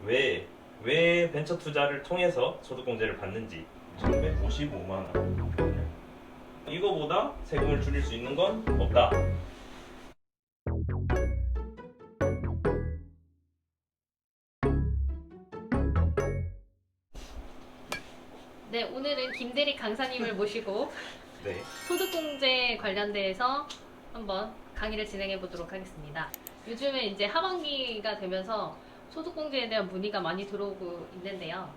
왜 벤처 투자를 통해서 소득공제를 받는지 1155만 원. 이거보다 세금을 줄일 수 있는 건 없다. 네, 오늘은 김대리 강사님을 모시고 네. 소득공제 관련돼서 한번 강의를 진행해 보도록 하겠습니다. 요즘에 이제 하반기가 되면서 소득공제에 대한 문의가 많이 들어오고 있는데요.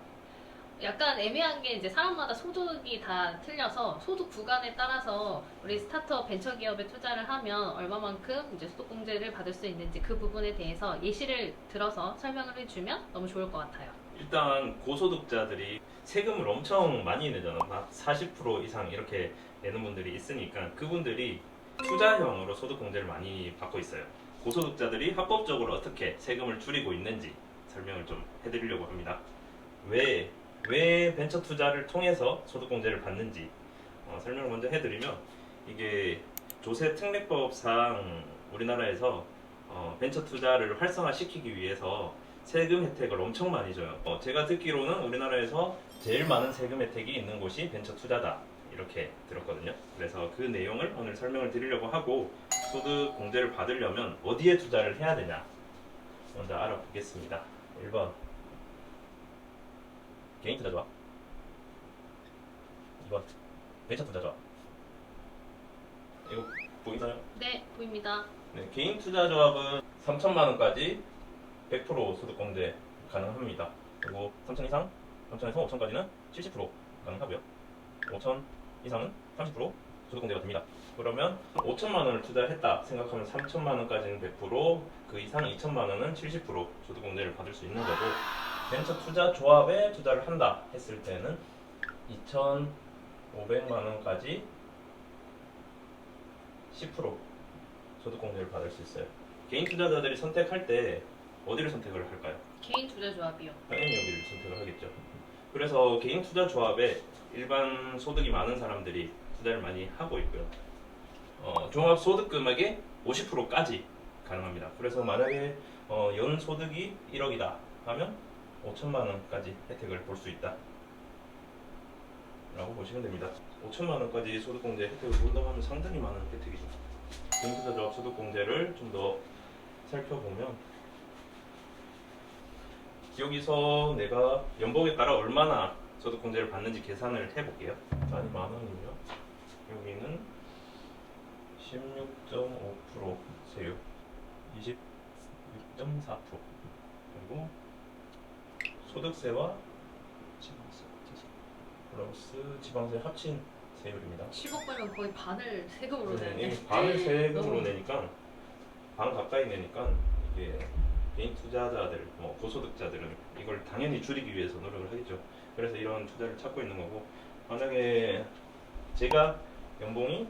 약간 애매한 게 이제 사람마다 소득이 다 틀려서 소득 구간에 따라서 우리 스타트업 벤처기업에 투자를 하면 얼마만큼 이제 소득공제를 받을 수 있는지 그 부분에 대해서 예시를 들어서 설명을 해주면 너무 좋을 것 같아요. 일단 고소득자들이 세금을 엄청 많이 내잖아. 막 40% 이상 이렇게 내는 분들이 있으니까 그분들이 투자형으로 소득공제를 많이 받고 있어요. 고소득자들이 합법적으로 어떻게 세금을 줄이고 있는지 설명을 좀 해드리려고 합니다. 왜 벤처 투자를 통해서 소득공제를 받는지 설명을 먼저 해드리면, 이게 조세 특례법상 우리나라에서 벤처 투자를 활성화시키기 위해서 세금 혜택을 엄청 많이 줘요. 제가 듣기로는 우리나라에서 제일 많은 세금 혜택이 있는 곳이 벤처 투자다, 이렇게 들었거든요. 그래서 그 내용을 오늘 설명을 드리려고 하고, 소득 공제를 받으려면 어디에 투자를 해야 되냐 먼저 알아보겠습니다. 1번 개인 투자 조합, 2번 벤처 투자 조합. 이거 보이나요? 네, 보입니다. 네, 개인 투자 조합은 3천만 원까지 100% 소득 공제 가능합니다. 그리고 3천 이상, 3천에서 5천까지는 70% 가능하고요. 5천 이상은 30% 소득 공제가 됩니다. 그러면 5천만 원을 투자했다 생각하면 3천만 원까지는 100%, 그 이상 2천만 원은 70% 소득 공제를 받을 수 있는 거고, 벤처 투자 조합에 투자를 한다 했을 때는 2,500만 원까지 10% 소득 공제를 받을 수 있어요. 개인 투자자들이 선택할 때 어디를 선택을 할까요? 개인 투자 조합이요. 당연히 여기를 선택을 하겠죠. 그래서 개인 투자 조합에 일반 소득이 많은 사람들이 투자를 많이 하고 있고요. 종합 소득 금액의 50%까지 가능합니다. 그래서 만약에 연 소득이 1억이다 하면 5천만 원까지 혜택을 볼 수 있다 라고 보시면 됩니다. 5천만 원까지 소득 공제 혜택을 본다고 하면 상당히 많은 혜택이죠. 개인 투자 조합 소득 공제를 좀 더 살펴보면, 여기서 내가 연봉에 따라 얼마나 소득공제를 받는지 계산을 해볼게요. 단위 만 원이며, 여기는 16.5% 세율, 26.4%, 그리고 소득세와 지방세 플러스 지방세 합친 세율입니다. 10억 벌면 거의 반을 세금으로 네, 내네. 이게 반을 세금으로 너무- 내니까, 반 가까이 내니까, 이게 개인 투자자들, 고소득자들은 이걸 당연히 줄이기 위해서 노력을 하겠죠. 그래서 이런 투자를 찾고 있는 거고, 만약에 제가 연봉이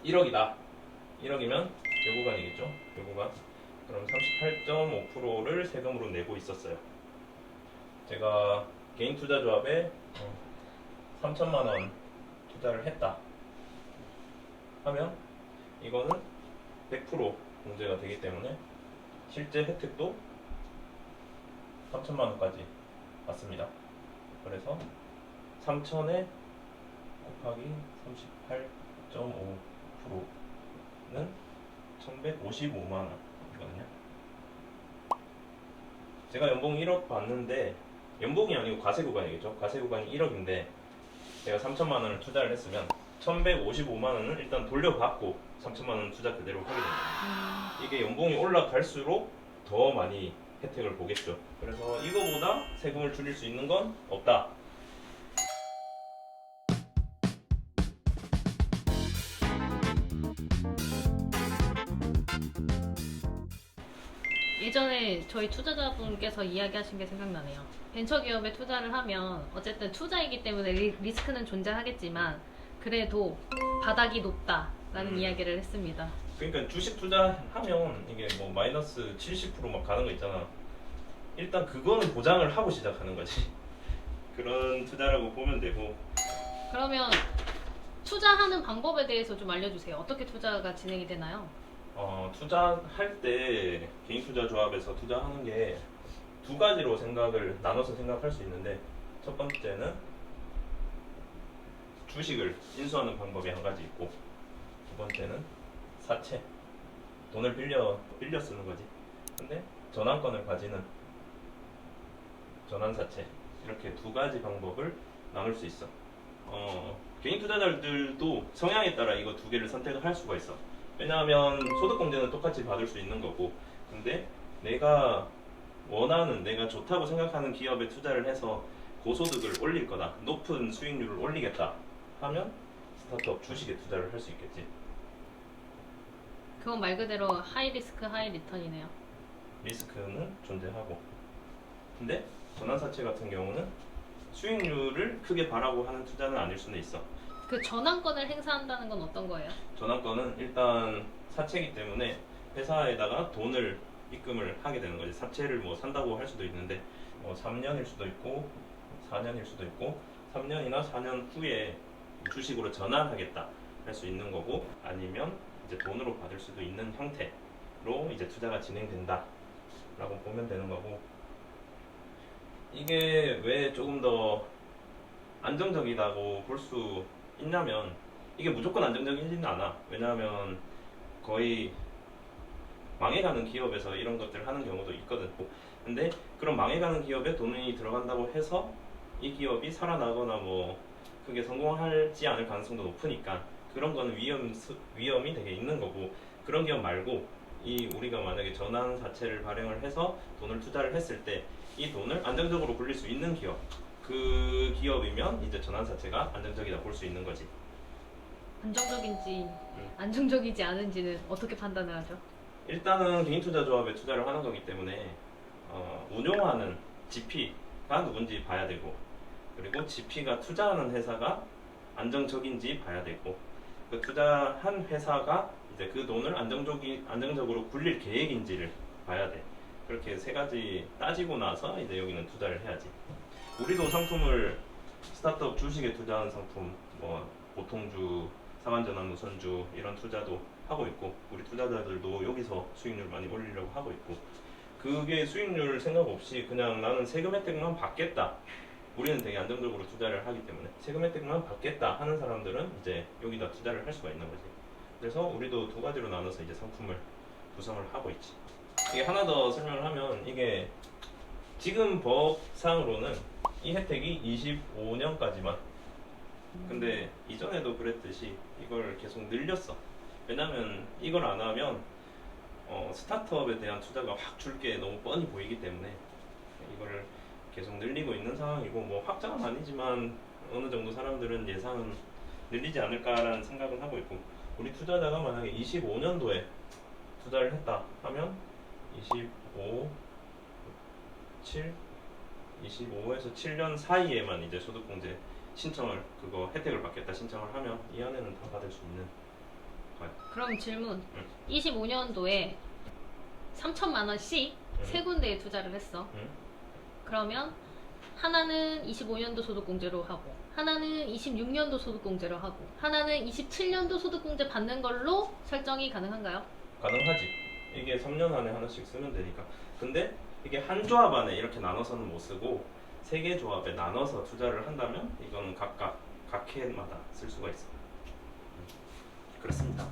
1억이다. 1억이면 요 구간이겠죠. 요 구간. 그럼 38.5%를 세금으로 내고 있었어요. 제가 개인 투자 조합에 3천만 원 투자를 했다 하면 이거는 100% 공제가 되기 때문에 실제 혜택도 3천만 원까지 받습니다. 그래서 3천에 곱하기 38.5%는 1155만 원이거든요. 제가 연봉 1억 받는데, 연봉이 아니고 과세 구간이겠죠. 과세 구간이 1억인데 제가 3천만 원을 투자를 했으면 1155만 원을 일단 돌려받고 3천만 원 투자 그대로 하게 됩니다. 이게 연봉이 올라갈수록 더 많이 혜택을 보겠죠. 그래서 이거보다 세금을 줄일 수 있는 건 없다. 예전에 저희 투자자분께서 이야기하신 게 생각나네요. 벤처기업에 투자를 하면 어쨌든 투자이기 때문에 리스크는 존재하겠지만 그래도 바닥이 높다라는 이야기를 했습니다. 그러니까 주식 투자하면 이게 뭐 마이너스 70%막 가는 거 있잖아. 일단 그거는 보장을 하고 시작하는 거지. 그런 투자라고 보면 되고, 그러면 투자하는 방법에 대해서 좀 알려주세요. 어떻게 투자가 진행이 되나요? 투자할 때 개인 투자 조합에서 투자하는 게 두 가지로 나눠서 생각할 수 있는데, 첫 번째는 주식을 인수하는 방법이 한 가지 있고, 두 번째는 사채, 돈을 빌려 쓰는 거지. 근데 전환권을 가지는 전환사채, 이렇게 두 가지 방법을 나눌 수 있어. 개인 투자자들도 성향에 따라 이거 두 개를 선택을 할 수가 있어. 왜냐하면 소득공제는 똑같이 받을 수 있는 거고, 근데 내가 원하는, 내가 좋다고 생각하는 기업에 투자를 해서 고소득을 올릴 거다, 높은 수익률을 올리겠다 하면 스타트업 주식에 투자를 할 수 있겠지. 그건 말 그대로 하이 리스크 하이 리턴이네요. 리스크는 존재하고, 근데 전환사채 같은 경우는 수익률을 크게 바라고 하는 투자는 아닐 수는 있어. 그 전환권을 행사한다는 건 어떤 거예요? 전환권은 일단 사채이기 때문에 회사에다가 돈을 입금을 하게 되는 거지. 사채를 뭐 산다고 할 수도 있는데, 3년일 수도 있고 4년일 수도 있고, 3년이나 4년 후에 주식으로 전환하겠다 할 수 있는 거고, 아니면 이제 돈으로 받을 수도 있는 형태로 이제 투자가 진행된다 라고 보면 되는 거고, 이게 왜 조금 더 안정적이라고 볼 수 있냐면, 이게 무조건 안정적이지는 않아. 왜냐하면 거의 망해가는 기업에서 이런 것들을 하는 경우도 있거든. 근데 그런 망해가는 기업에 돈이 들어간다고 해서 이 기업이 살아나거나 뭐 그게 성공하지 않을 가능성도 높으니까, 그런 거는 위험이 되게 있는 거고, 그런 기업 말고 우리가 만약에 전환사채를 발행을 해서 돈을 투자를 했을 때 이 돈을 안정적으로 굴릴 수 있는 기업, 그 기업이면 이제 전환사채가 안정적이다 볼 수 있는 거지. 안정적인지 안정적이지 않은지는 어떻게 판단을 하죠? 일단은 개인투자조합에 투자를 하는 거기 때문에 운용하는 GP가 누군지 봐야 되고, 그리고 GP가 투자하는 회사가 안정적인지 봐야 되고, 그 투자한 회사가 이제 그 돈을 안정적으로 굴릴 계획인지를 봐야 돼. 그렇게 세 가지 따지고 나서 이제 여기는 투자를 해야지. 우리도 상품을, 스타트업 주식에 투자하는 상품, 뭐 보통주, 상한전환 우선주 이런 투자도 하고 있고, 우리 투자자들도 여기서 수익률 많이 올리려고 하고 있고, 그게 수익률 생각 없이 그냥 나는 세금 혜택만 받겠다, 우리는 되게 안정적으로 투자를 하기 때문에 세금 혜택만 받겠다 하는 사람들은 이제 여기다 투자를 할 수가 있는 거지. 그래서 우리도 두 가지로 나눠서 이제 상품을 구성을 하고 있지. 이게 하나 더 설명을 하면, 이게 지금 법상으로는 이 혜택이 25년까지만, 근데 이전에도 그랬듯이 이걸 계속 늘렸어. 왜냐면 이걸 안 하면 스타트업에 대한 투자가 확 줄 게 너무 뻔히 보이기 때문에 이걸 계속 늘리고 있는 상황이고, 뭐 확장은 아니지만 어느 정도 사람들은 예상은 늘리지 않을까라는 생각은 하고 있고, 우리 투자자가 만약에 25년도에 투자를 했다 하면 25에서 7년 사이에만 이제 소득공제 신청을, 그거 혜택을 받겠다 신청을 하면 이 안에는 다 받을 수 있는 거야. 그럼 질문. 응. 25년도에 3천만 원씩 응. 세 군데에 투자를 했어. 응? 그러면 하나는 25년도 소득공제로 하고, 하나는 26년도 소득공제로 하고, 하나는 27년도 소득공제 받는 걸로 설정이 가능한가요? 가능하지. 이게 3년 안에 하나씩 쓰면 되니까. 근데 이게 한 조합 안에 이렇게 나눠서는 못 쓰고, 세 개 조합에 나눠서 투자를 한다면 이거는 각각 각 해마다 쓸 수가 있어. 그렇습니다.